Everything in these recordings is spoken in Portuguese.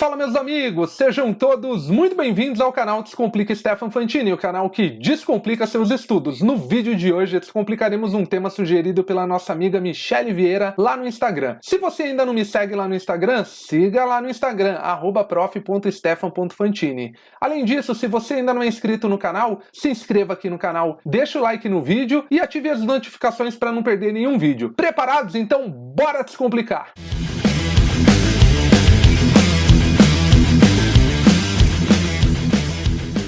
Fala, meus amigos, sejam todos muito bem-vindos ao canal Descomplica Stefan Fantini, o canal que descomplica seus estudos. No vídeo de hoje descomplicaremos um tema sugerido pela nossa amiga Michele Vieira lá no Instagram. Se você ainda não me segue lá no Instagram, siga lá no Instagram, @prof.stefan.fantini. Além disso, se você ainda não é inscrito no canal, se inscreva aqui no canal, deixa o like no vídeo e ative as notificações para não perder nenhum vídeo. Preparados? Então, bora descomplicar!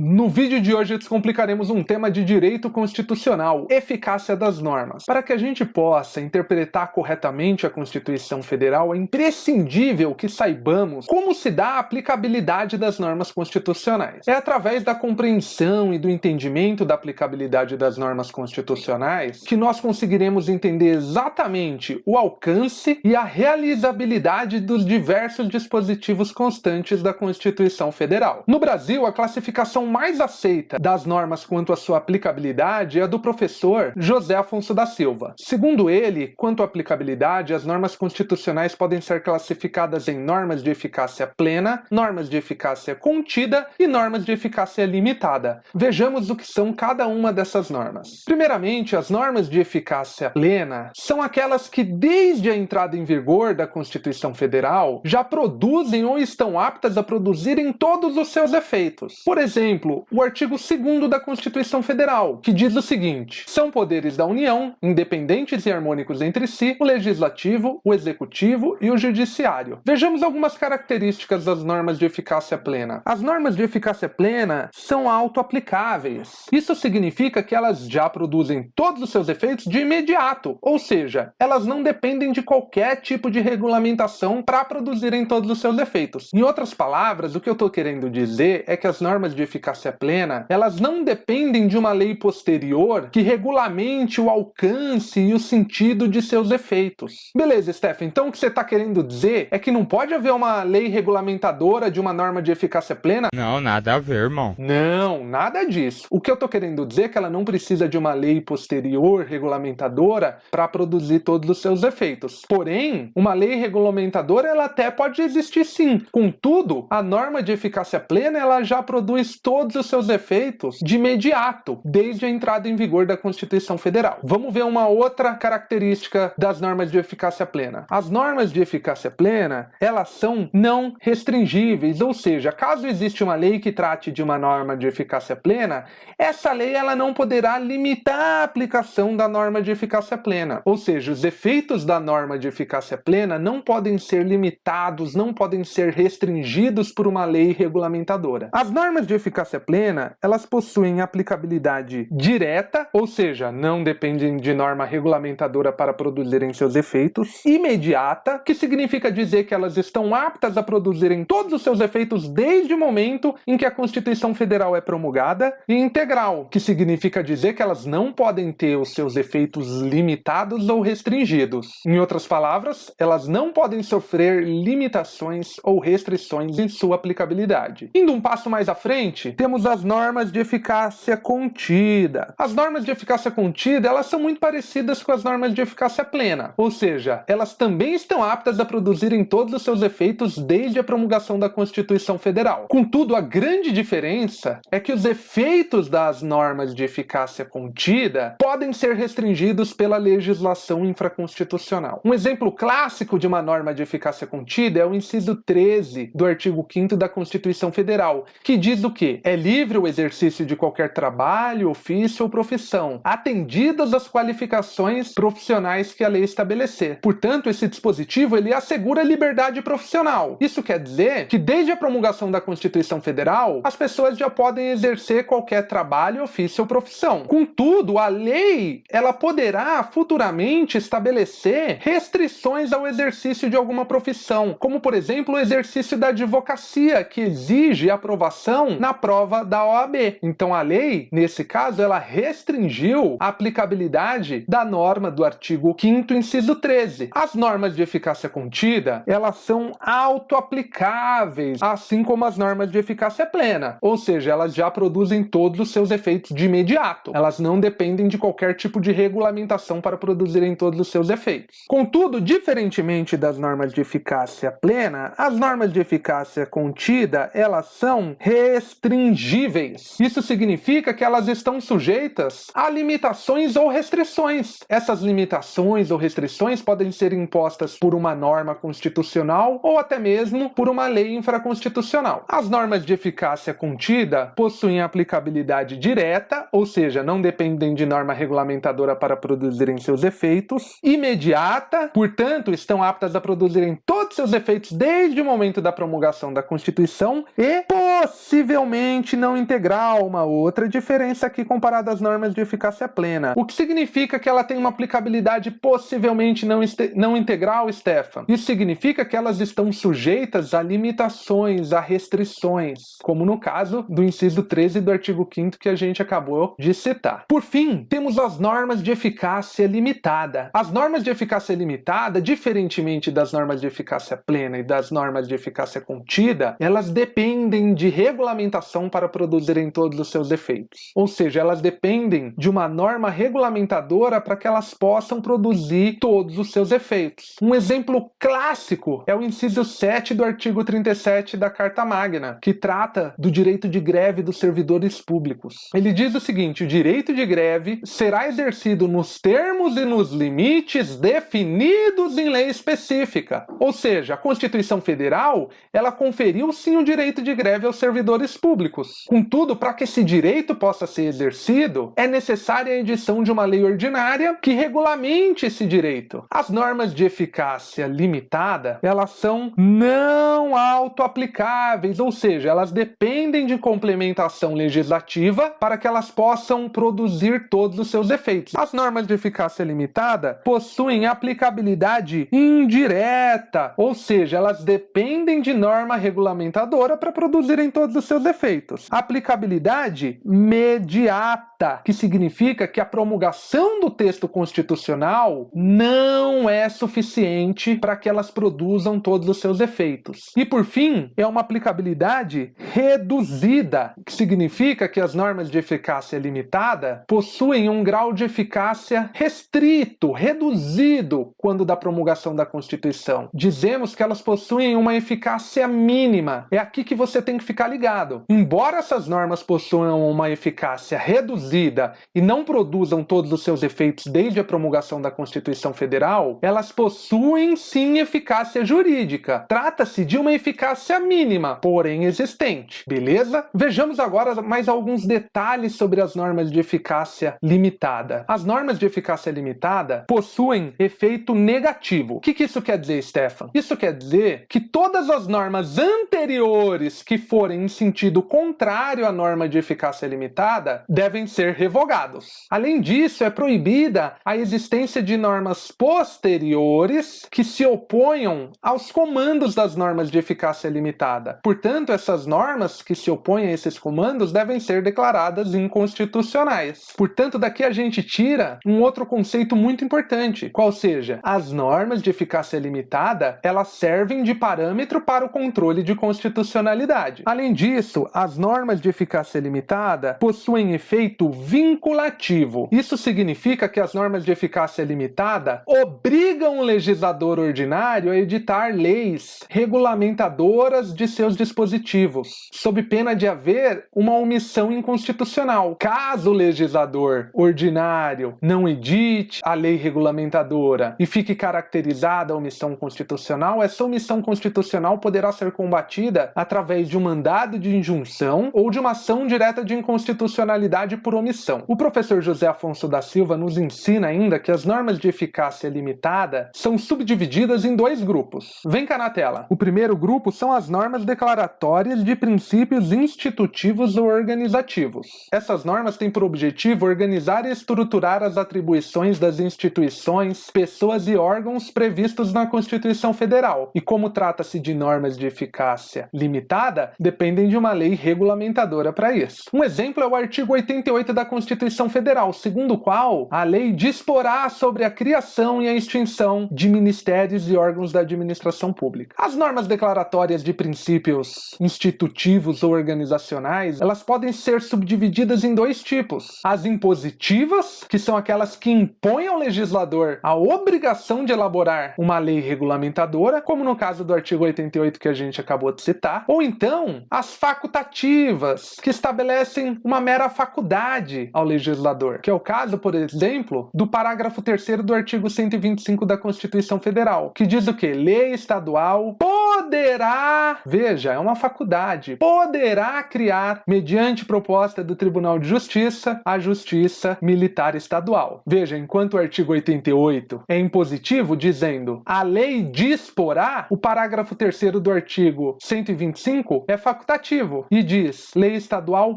No vídeo de hoje descomplicaremos um tema de direito constitucional, eficácia das normas. Para que a gente possa interpretar corretamente a Constituição Federal, é imprescindível que saibamos como se dá a aplicabilidade das normas constitucionais. É através da compreensão e do entendimento da aplicabilidade das normas constitucionais que nós conseguiremos entender exatamente o alcance e a realizabilidade dos diversos dispositivos constantes da Constituição Federal. No Brasil, a classificação mais aceita das normas quanto à sua aplicabilidade é a do professor José Afonso da Silva. Segundo ele, quanto à aplicabilidade, as normas constitucionais podem ser classificadas em normas de eficácia plena, normas de eficácia contida e normas de eficácia limitada. Vejamos o que são cada uma dessas normas. Primeiramente, as normas de eficácia plena são aquelas que, desde a entrada em vigor da Constituição Federal, já produzem ou estão aptas a produzirem todos os seus efeitos. Por exemplo, o artigo 2º da Constituição Federal, que diz o seguinte: são poderes da União, independentes e harmônicos entre si, o Legislativo, o Executivo e o Judiciário. Vejamos algumas características das normas de eficácia plena. As normas de eficácia plena são auto-aplicáveis. Isso significa que elas já produzem todos os seus efeitos de imediato, ou seja, elas não dependem de qualquer tipo de regulamentação para produzirem todos os seus efeitos. Em outras palavras, o que eu estou querendo dizer é que as normas de eficácia plena, elas não dependem de uma lei posterior que regulamente o alcance e o sentido de seus efeitos. Beleza, Steph, então o que você está querendo dizer é que não pode haver uma lei regulamentadora de uma norma de eficácia plena? Não, nada a ver, irmão. Não, nada disso. O que eu estou querendo dizer é que ela não precisa de uma lei posterior regulamentadora para produzir todos os seus efeitos. Porém, uma lei regulamentadora ela até pode existir sim. Contudo, a norma de eficácia plena ela já produz todos os seus efeitos de imediato, desde a entrada em vigor da Constituição Federal. Vamos ver uma outra característica das normas de eficácia plena. As normas de eficácia plena, elas são não restringíveis, ou seja, caso exista uma lei que trate de uma norma de eficácia plena, essa lei ela não poderá limitar a aplicação da norma de eficácia plena. Ou seja, os efeitos da norma de eficácia plena não podem ser limitados, não podem ser restringidos por uma lei regulamentadora. As normas de eficácia plena, elas possuem aplicabilidade direta, ou seja, não dependem de norma regulamentadora para produzirem seus efeitos, imediata, que significa dizer que elas estão aptas a produzirem todos os seus efeitos desde o momento em que a Constituição Federal é promulgada, e integral, que significa dizer que elas não podem ter os seus efeitos limitados ou restringidos. Em outras palavras, elas não podem sofrer limitações ou restrições em sua aplicabilidade. Indo um passo mais à frente, temos as normas de eficácia contida. As normas de eficácia contida, elas são muito parecidas com as normas de eficácia plena, ou seja, elas também estão aptas a produzirem todos os seus efeitos desde a promulgação da Constituição Federal. Contudo, a grande diferença é que os efeitos das normas de eficácia contida podem ser restringidos pela legislação infraconstitucional. Um exemplo clássico de uma norma de eficácia contida é o inciso 13 do artigo 5º da Constituição Federal, que diz o quê? É livre o exercício de qualquer trabalho, ofício ou profissão, atendidas as qualificações profissionais que a lei estabelecer. Portanto, esse dispositivo ele assegura a liberdade profissional. Isso quer dizer que desde a promulgação da Constituição Federal, as pessoas já podem exercer qualquer trabalho, ofício ou profissão. Contudo, a lei ela poderá futuramente estabelecer restrições ao exercício de alguma profissão, como por exemplo o exercício da advocacia, que exige aprovação na prova da OAB. Então a lei, nesse caso, ela restringiu a aplicabilidade da norma do artigo 5º, inciso 13. As normas de eficácia contida, elas são autoaplicáveis, assim como as normas de eficácia plena, ou seja, elas já produzem todos os seus efeitos de imediato. Elas não dependem de qualquer tipo de regulamentação para produzirem todos os seus efeitos. Contudo, diferentemente das normas de eficácia plena, as normas de eficácia contida, elas são restringíveis. Isso significa que elas estão sujeitas a limitações ou restrições. Essas limitações ou restrições podem ser impostas por uma norma constitucional ou até mesmo por uma lei infraconstitucional. As normas de eficácia contida possuem aplicabilidade direta, ou seja, não dependem de norma regulamentadora para produzirem seus efeitos, imediata, portanto, estão aptas a produzirem todos seus efeitos desde o momento da promulgação da Constituição, e possivelmente não integral, uma outra diferença aqui comparada às normas de eficácia plena. O que significa que ela tem uma aplicabilidade possivelmente não integral, Stefan? Isso significa que elas estão sujeitas a limitações, a restrições, como no caso do inciso 13 do artigo 5º que a gente acabou de citar. Por fim, temos as normas de eficácia limitada. As normas de eficácia limitada, diferentemente das normas de eficácia plena e das normas de eficácia contida, elas dependem de regulamentação para produzirem todos os seus efeitos. Ou seja, elas dependem de uma norma regulamentadora para que elas possam produzir todos os seus efeitos. Um exemplo clássico é o inciso 7 do artigo 37 da Carta Magna, que trata do direito de greve dos servidores públicos. Ele diz o seguinte: o direito de greve será exercido nos termos e nos limites definidos em lei específica. Ou seja, a Constituição Federal, ela conferiu sim o direito de greve aos servidores públicos. Contudo, para que esse direito possa ser exercido, é necessária a edição de uma lei ordinária que regulamente esse direito. As normas de eficácia limitada, elas são não autoaplicáveis, ou seja, elas dependem de complementação legislativa para que elas possam produzir todos os seus efeitos. As normas de eficácia limitada possuem aplicabilidade indireta, ou seja, elas dependem de norma regulamentadora para produzirem todos os seus efeitos. Aplicabilidade mediata, que significa que a promulgação do texto constitucional não é suficiente para que elas produzam todos os seus efeitos. E por fim, é uma aplicabilidade reduzida, que significa que as normas de eficácia limitada possuem um grau de eficácia restrito, reduzido, quando da promulgação da Constituição. Dizemos que elas possuem uma eficácia mínima. É aqui que você tem que ficar ligado. Embora essas normas possuam uma eficácia reduzida e não produzam todos os seus efeitos desde a promulgação da Constituição Federal, elas possuem sim eficácia jurídica. Trata-se de uma eficácia mínima, porém existente. Beleza? Vejamos agora mais alguns detalhes sobre as normas de eficácia limitada. As normas de eficácia limitada possuem efeito negativo. O que isso quer dizer, Stefan? Isso quer dizer que todas as normas anteriores que forem em sentido contrário à norma de eficácia limitada devem ser revogados. Além disso, é proibida a existência de normas posteriores que se oponham aos comandos das normas de eficácia limitada. Portanto, essas normas que se opõem a esses comandos devem ser declaradas inconstitucionais. Portanto, daqui a gente tira um outro conceito muito importante, qual seja, as normas de eficácia limitada, elas servem de parâmetro para o controle de constitucionalidade. Além disso, as normas de eficácia limitada possuem efeito vinculativo. Isso significa que as normas de eficácia limitada obrigam o legislador ordinário a editar leis regulamentadoras de seus dispositivos, sob pena de haver uma omissão inconstitucional. Caso o legislador ordinário não edite a lei regulamentadora e fique caracterizada a omissão constitucional, essa omissão constitucional poderá ser combatida através de um mandado de injunção ou de uma ação direta de inconstitucionalidade por omissão. O professor José Afonso da Silva nos ensina ainda que as normas de eficácia limitada são subdivididas em dois grupos. Vem cá na tela. O primeiro grupo são as normas declaratórias de princípios institutivos ou organizativos. Essas normas têm por objetivo organizar e estruturar as atribuições das instituições, pessoas e órgãos previstos na Constituição Federal. E como trata-se de normas de eficácia limitada, dependem de uma lei regulamentar regulamentadora para isso. Um exemplo é o artigo 88 da Constituição Federal, segundo o qual a lei disporá sobre a criação e a extinção de ministérios e órgãos da administração pública. As normas declaratórias de princípios institutivos ou organizacionais, elas podem ser subdivididas em dois tipos. As impositivas, que são aquelas que impõem ao legislador a obrigação de elaborar uma lei regulamentadora, como no caso do artigo 88 que a gente acabou de citar, ou então as facultativas, que estabelecem uma mera faculdade ao legislador, que é o caso, por exemplo, do parágrafo 3º do artigo 125 da Constituição Federal, que diz o quê? Lei estadual poderá, veja, é uma faculdade, poderá criar, mediante proposta do Tribunal de Justiça, a Justiça Militar Estadual. Veja, enquanto o artigo 88 é impositivo, dizendo a lei disporá, o parágrafo 3º do artigo 125 é facultativo e diz lei estadual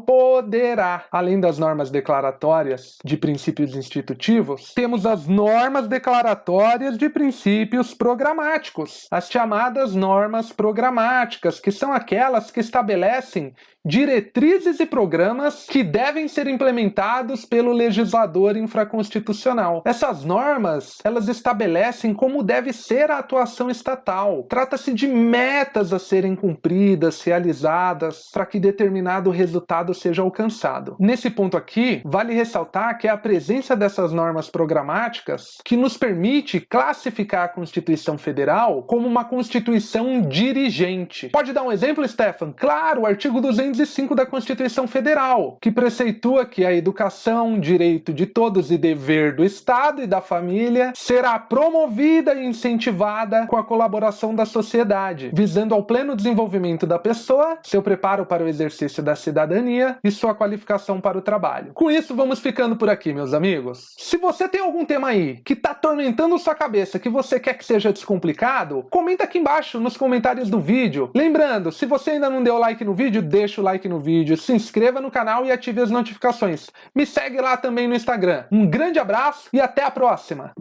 poderá. Além das normas declaratórias de princípios institutivos, temos as normas declaratórias de princípios programáticos, as chamadas normas programáticas, que são aquelas que estabelecem diretrizes e programas que devem ser implementados pelo legislador infraconstitucional. Essas normas, elas estabelecem como deve ser a atuação estatal. Trata-se de metas a serem cumpridas, realizadas, para que determinado resultado seja alcançado. Nesse ponto aqui, vale ressaltar que é a presença dessas normas programáticas que nos permite classificar a Constituição Federal como uma Constituição dirigente. Pode dar um exemplo, Stefan? Claro, o artigo 205 da Constituição Federal, que preceitua que a educação, direito de todos e dever do Estado e da família, será promovida e incentivada com a colaboração da sociedade, visando ao pleno desenvolvimento da pessoa, seu preparo para o exercício da cidadania e sua qualificação para o trabalho. Com isso, vamos ficando por aqui, meus amigos. Se você tem algum tema aí que está atormentando sua cabeça, que você quer que seja descomplicado, comenta aqui embaixo nos comentários do vídeo. Lembrando, se você ainda não deu like no vídeo, deixa o like no vídeo, se inscreva no canal e ative as notificações. Me segue lá também no Instagram. Um grande abraço e até a próxima!